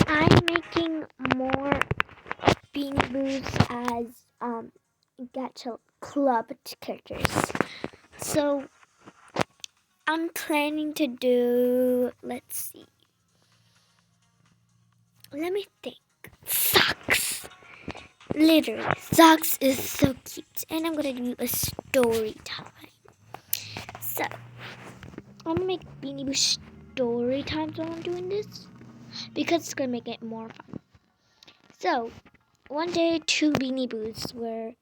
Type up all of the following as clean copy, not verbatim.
I'm making more Beanie Boos as gacha club characters. So I'm planning to do. Let's see. Let me think. Socks. Literally, Socks is so cute, and I'm gonna do a story time. So I'm gonna make Beanie Boo story times while I'm doing this because it's gonna make it more fun. So one day, two Beanie Boos were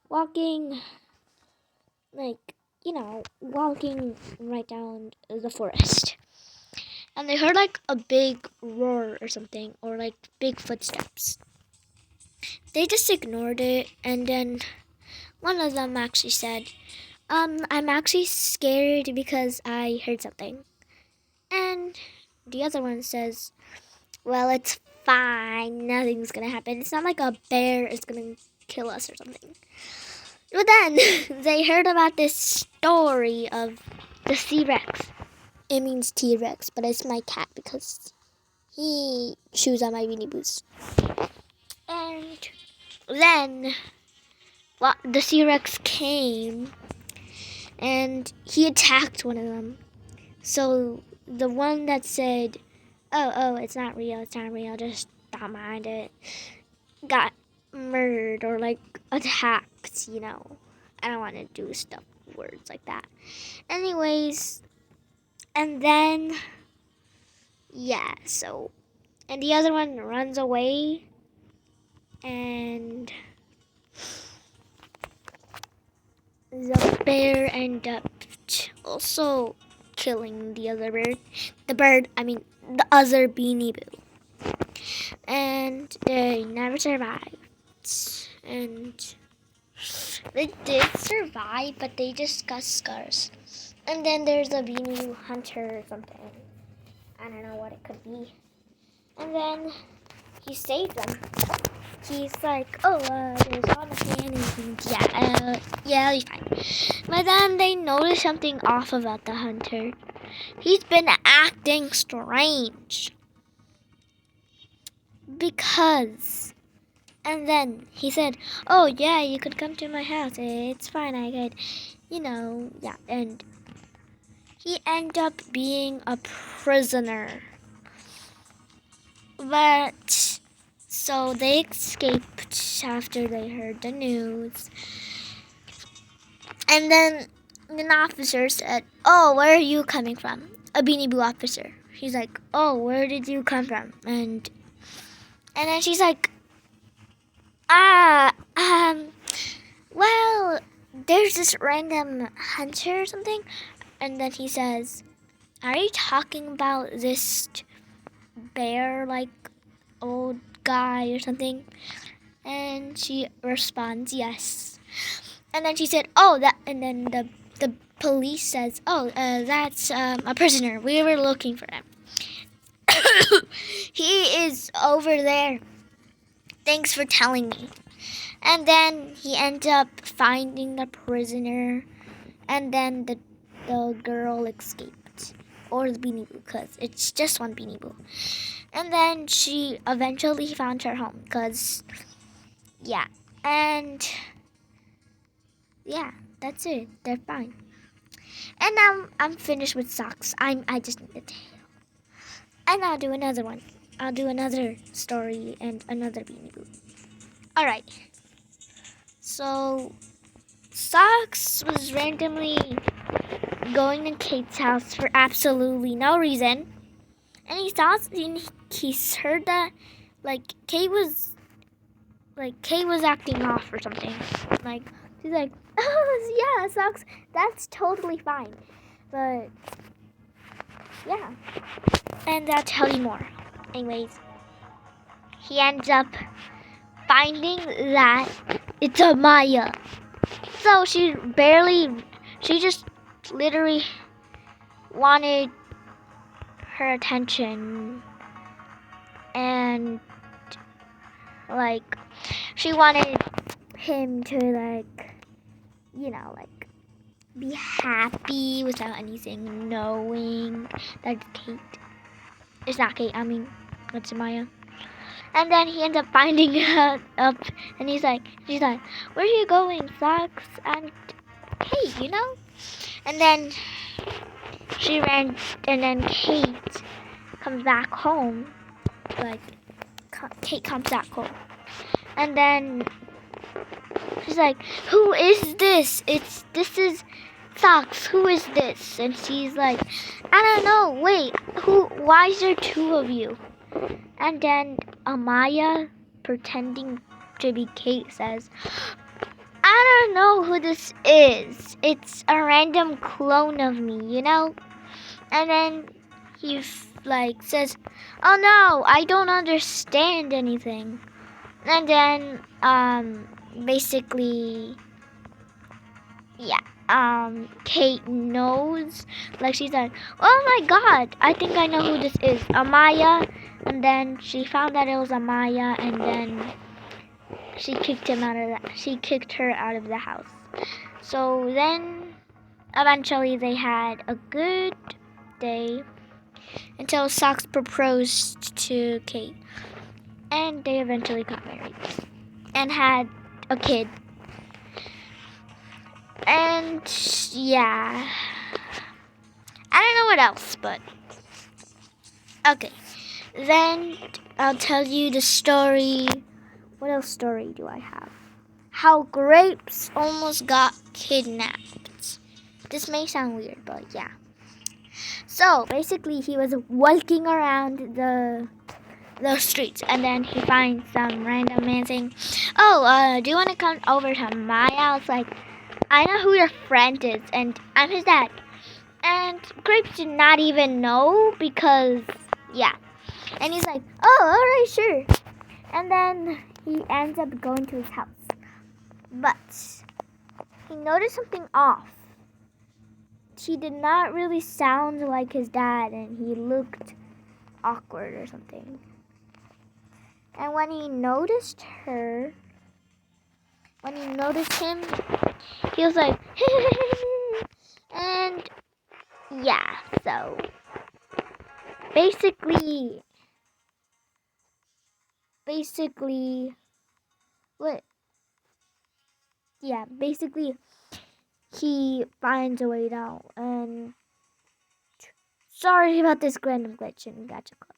walking, like walking right down the forest, and they heard like a big roar or something, or like big footsteps. They just ignored it, and then one of them actually said, I'm actually scared because I heard something. And the other one says, well, it's fine. Nothing's gonna happen. It's not like a bear is gonna kill us or something. But then they heard about this story of the T-Rex. It means T-Rex, but it's my cat because he chews on my Beanie Boos. And then the T-Rex came and he attacked one of them. So the one that said, oh, it's not real, just don't mind it, got murdered or like attacked, I don't want to do stuff, words like that. Anyways, and then, and the other one runs away, and the bear ended up also killing the other bird. The other Beanie Boo. And they never survived. And they did survive, but they just got scars. And then there's a Beanie Boo hunter or something. I don't know what it could be. And then he saved them. He's like, there's all the hands. Yeah, he's fine. But then they noticed something off about the hunter. He's been acting strange. Because, and then he said, oh yeah, you could come to my house, it's fine, I could, and he ended up being a prisoner. But, so they escaped after they heard the news, and then an officer said, oh, where are you coming from? A Beanie Boo officer. He's like, oh, where did you come from? And then she's like, well, there's this random hunter or something. And then he says, are you talking about this bear, like, old guy or something? And she responds, yes. And then she said, and then the police says, that's a prisoner. We were looking for him. He is over there. Thanks for telling me. And then he ends up finding the prisoner, and then the girl escaped, or the Beanie Boo, because it's just one Beanie Boo. And then she eventually found her home, because, and that's it. They're fine. And now I'm finished with Socks. I just need a tail, and I'll do another one. I'll do another story and another Beanie Boo. All right. So, Socks was randomly going to Kate's house for absolutely no reason. And he heard that, Kate was acting off or something. She's like, oh, yeah, Socks, that's totally fine. But, yeah. And I'll tell you more. Anyways, he ends up finding that it's a Maya. So she just literally wanted her attention, and she wanted him to be happy without anything, knowing that it's Kate. It's not Kate. I mean, it's Maya. And then he ends up finding her up, and she's like, "Where are you going, Socks?" And hey, And then she ran, and then Kate comes back home. Like, Kate comes back home, and then she's like, "Who is this? This is Socks. Who is this?" And she's like, "I don't know. Wait, who? Why is there two of you?" And then Amaya, pretending to be Kate, says, "I don't know who this is. It's a random clone of me, And then he says, "Oh no, I don't understand anything." And then basically, yeah, Kate knows. She's like, "Oh my God, I think I know who this is, Amaya." And then she found that it was Amaya, and then she kicked her out of the house. So then, eventually, they had a good day until Socks proposed to Kate, and they eventually got married and had a kid. And yeah, I don't know what else, but okay. Then I'll tell you the story. What else story do I have? How Grapes almost got kidnapped. This may sound weird, but yeah. So basically, he was walking around the streets, and then he finds some random man saying, "Oh, do you want to come over to my house? I know who your friend is, and I'm his dad." And Grapes did not even know because, yeah. And he's like, "Oh, all right, sure." And then he ends up going to his house. But he noticed something off. He did not really sound like his dad, and he looked awkward or something. And when he noticed him, he was like, and yeah, so basically, he finds a way out. And sorry about this random glitch in Gacha Club.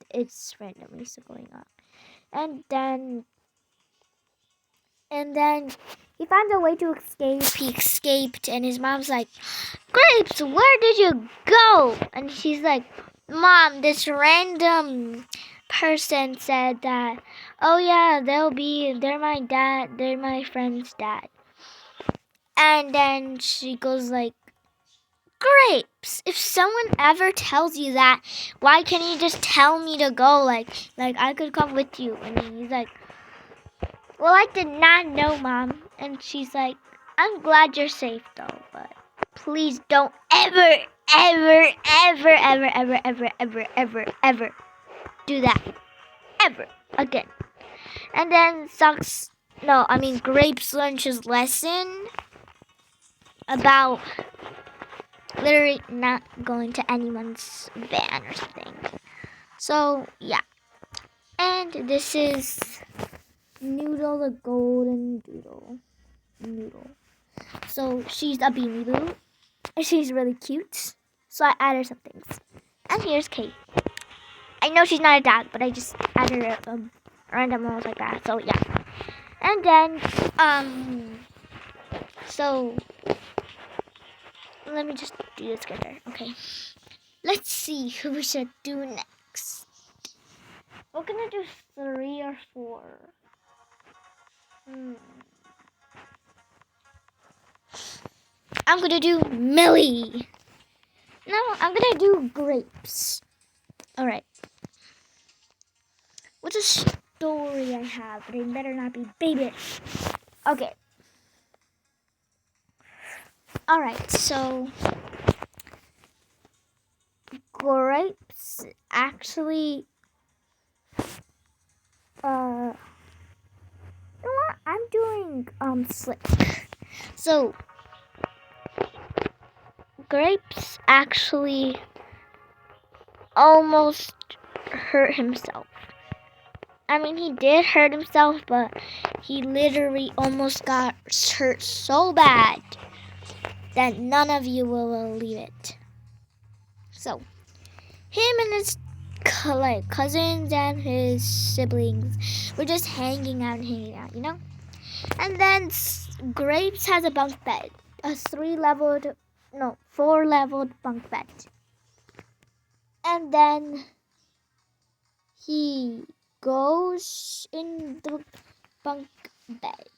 It's randomly still going on. And then he finds a way to escape. He escaped, and his mom's like, "Grapes, where did you go?" And she's like, "Mom, this random person said that, oh yeah, they're my dad, they're my friend's dad." And then she goes like, "Grapes, if someone ever tells you that, why can't you just tell me to go? Like I could come with you." And then he's like, "Well, I did not know, Mom." And she's like, "I'm glad you're safe though, but please don't ever do that ever again." And then Grapes learns his lesson about literally not going to anyone's van or something. So yeah, and this is Noodle, the golden noodle. So she's a Beanie Boo, and she's really cute. So I added some things. And here's Kate. I know she's not a dog, but I just added a random ones like that. So yeah. And then so let me just do this together. Okay. Let's see who we should do next. We're gonna do 3 or 4. I'm gonna do Millie. No, I'm gonna do Grapes. Alright. What's a story I have? But it better not be baby. Okay. Alright, so Grapes actually you know what? I'm doing Slick. So Grapes actually almost hurt himself. I mean, he did hurt himself, but he literally almost got hurt so bad that none of you will believe it. So, him and his cousins and his siblings were just hanging out, you know? And then Grapes has a bunk bed, a 4-leveled bunk bed. And then he goes in the bunk bed.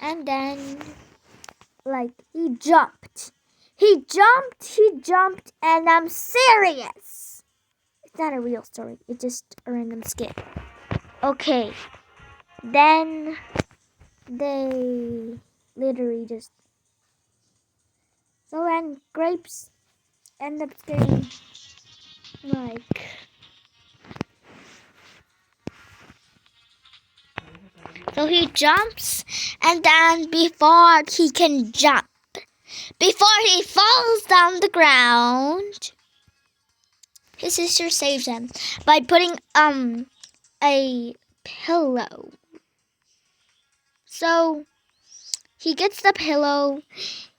And then, he jumped. He jumped, and I'm serious. It's not a real story. It's just a random skit. Okay. Then they literally just... So then Grapes end up getting, So he jumps, and then before he can jump, before he falls down the ground, his sister saves him by putting a pillow. So he gets the pillow.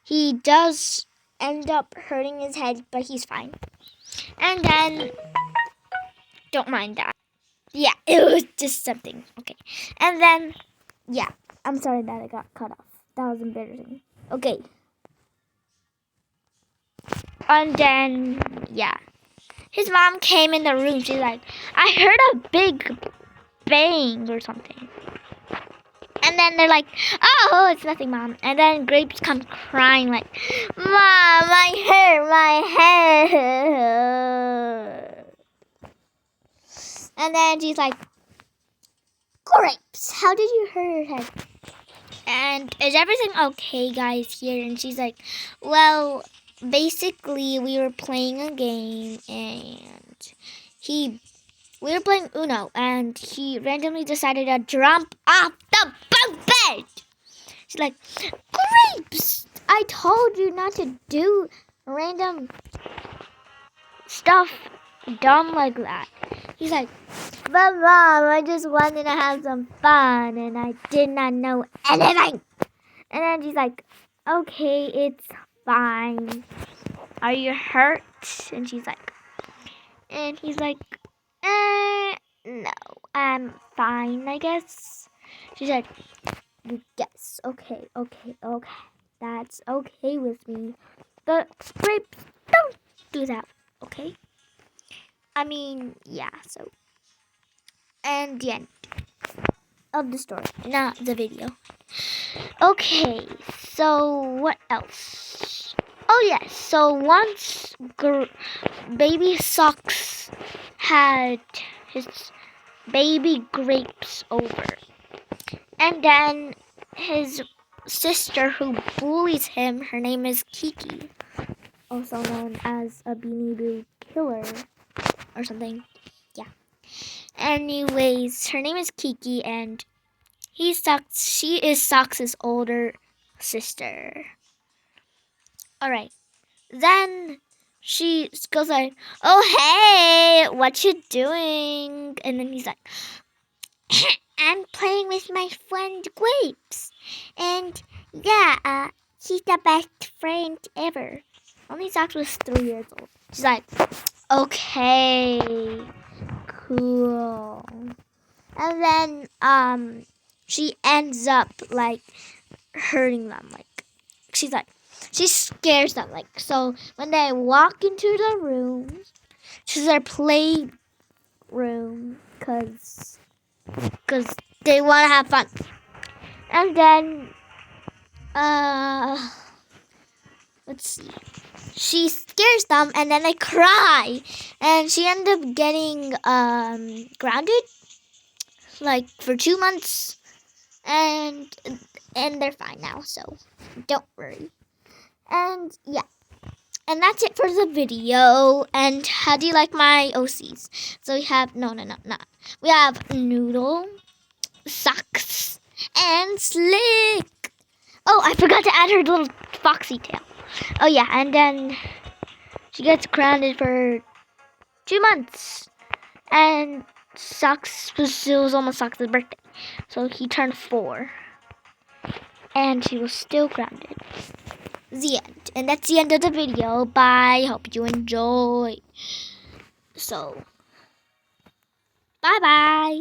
He does end up hurting his head, but he's fine. And then, don't mind that. Yeah, it was just something. Okay. And then, yeah, I'm sorry that it got cut off. That was embarrassing. Okay. And then, yeah. His mom came in the room. She's like, I heard a big bang or something. And then they're like, oh, it's nothing, Mom. And then Grapes comes crying like, Mom, my hair. And then she's like, Grapes, how did you hurt your head? And is everything okay, guys, here? And she's like, well, basically, we were playing a game, and we were playing Uno, and he randomly decided to jump off the bunk bed. She's like, Grapes, I told you not to do random stuff dumb like that. He's like, but Mom, I just wanted to have some fun, and I did not know anything. And then she's like, okay, it's fine. Are you hurt? And he's like, no, I'm fine, I guess. She said, yes, okay. That's okay with me. But Grapes, don't do that, okay? I mean, yeah, so. And the end of the story, not the video. Okay, so what else? Oh, yes, so once Baby Socks had his baby Grapes over, and then his sister who bullies him, her name is Kiki, also known as a Beanie Boo killer or something. Yeah. Anyways, her name is Kiki, and she is Socks' older sister. Alright. Then she goes like, oh, hey, what you doing? And then he's like, I'm playing with my friend Grapes. And yeah, he's the best friend ever. Only Socks was 3 years old. She's like, okay, cool. And then she ends up hurting them. She scares them. So when they walk into the room, which is their play room, cause they want to have fun. And then let's see. She scares them, and then they cry, and she ends up getting grounded for 2 months, and they're fine now, so don't worry. And yeah, and that's it for the video. And how do you like my OCs? So we have we have Noodle, Socks, and Slick. Oh, I forgot to add her little foxy tail. Oh yeah, and then she gets grounded for 2 months. And it was almost Sock's birthday. So he turned 4. And he was still grounded. The end. And that's the end of the video. Bye. Hope you enjoy. So, bye-bye.